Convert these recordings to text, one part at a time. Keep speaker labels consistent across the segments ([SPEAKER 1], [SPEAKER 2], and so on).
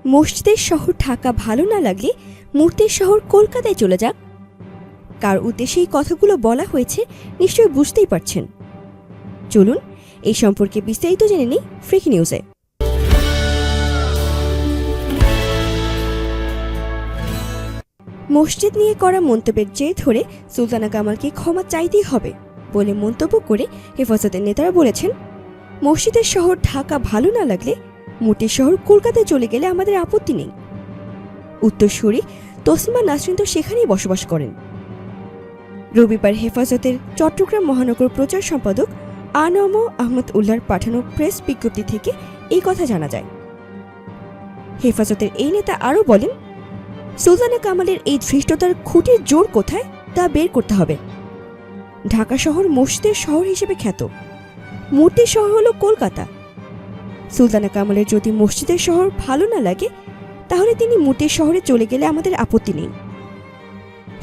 [SPEAKER 1] মসজিদের শহর ঢাকা ভালো না লাগলে মূর্তির শহর কলকাতায় চলে যাক। কার উদ্দেশ্যে এই কথাগুলো বলা হয়েছে নিশ্চয়ই বুঝতেই পারছেন। চলুন এই সম্পর্কে বিস্তারিত জেনে নিই ফ্রিকি নিউজে। মসজিদ নিয়ে করা মন্তব্যের জের ধরে সুলতানা কামালকে ক্ষমা চাইতেই হবে বলে মন্তব্য করে হেফাজতের নেতারা বলেছেন, মসজিদের শহর ঢাকা ভালো না লাগলে মূর্তির শহর কলকাতায় চলে গেলে আমাদের আপত্তি নেই। উত্তরসূরি তসলিমা নাসরিন তো সেখানেই বসবাস করেন। রবিবার হেফাজতের চট্টগ্রাম মহানগর প্রচার সম্পাদক আনম আহমদ উল্লাহর পাঠানো প্রেস বিজ্ঞপ্তি থেকে এই কথা জানা যায়। হেফাজতের এই নেতা আরও বলেন, সুলতানা কামালের এই ধৃষ্টতার খুঁটির জোর কোথায় তা বের করতে হবে। ঢাকা শহর মসজিদের শহর হিসেবে খ্যাত, মূর্তির শহর হলো কলকাতা। সুলতানা কামালের যদি মসজিদের শহর ভালো না লাগে তাহলে তিনি মূর্তির শহরে চলে গেলে আমাদের আপত্তি নেই।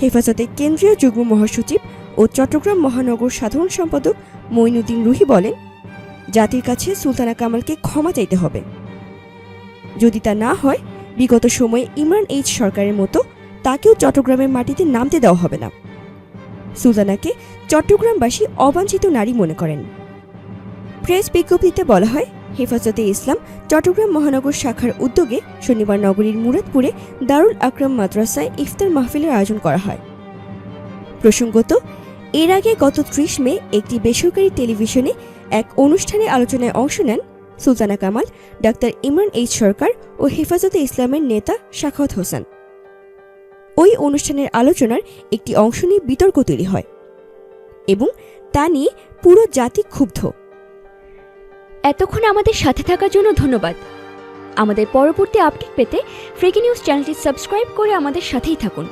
[SPEAKER 1] হেফাজতের কেন্দ্রীয় যুগ্ম মহাসচিব ও চট্টগ্রাম মহানগর সাধারণ সম্পাদক মঈনুদ্দিন রুহি বলেন, জাতির কাছে সুলতানা কামালকে ক্ষমা চাইতে হবে। যদি তা না হয় বিগত সময়ে ইমরান এইচ সরকারের মতো তাকেও চট্টগ্রামের মাটিতে নামতে দেওয়া হবে না। সুলতানাকে চট্টগ্রামবাসী অবাঞ্ছিত নারী মনে করেন। প্রেস বিজ্ঞপ্তিতে বলা হয়, হেফাজতে ইসলাম চট্টগ্রাম মহানগর শাখার উদ্যোগে শনিবার নগরীর মুরাদপুরে দারুল আকরাম মাদ্রাসায় ইফতার মাহফিলের আয়োজন করা হয়। প্রসঙ্গত, এর আগে গত 30 মে একটি বেসরকারি টেলিভিশনে এক অনুষ্ঠানে আলোচনায় অংশ নেন সুলতানা কামাল, ডাক্তার ইমরান এইচ সরকার ও হেফাজতে ইসলামের নেতা সাখাওয়াত হোসেন। ওই অনুষ্ঠানের আলোচনার একটি অংশ নিয়ে বিতর্ক তৈরি হয় এবং তা নিয়ে পুরো জাতি ক্ষুব্ধ।
[SPEAKER 2] এতক্ষণ আমাদের সাথে থাকার জন্য ধন্যবাদ। আমাদের পরবর্তী আপডেট পেতে ফ্রিকি নিউজ চ্যানেলটি সাবস্ক্রাইব করে আমাদের সাথেই থাকুন।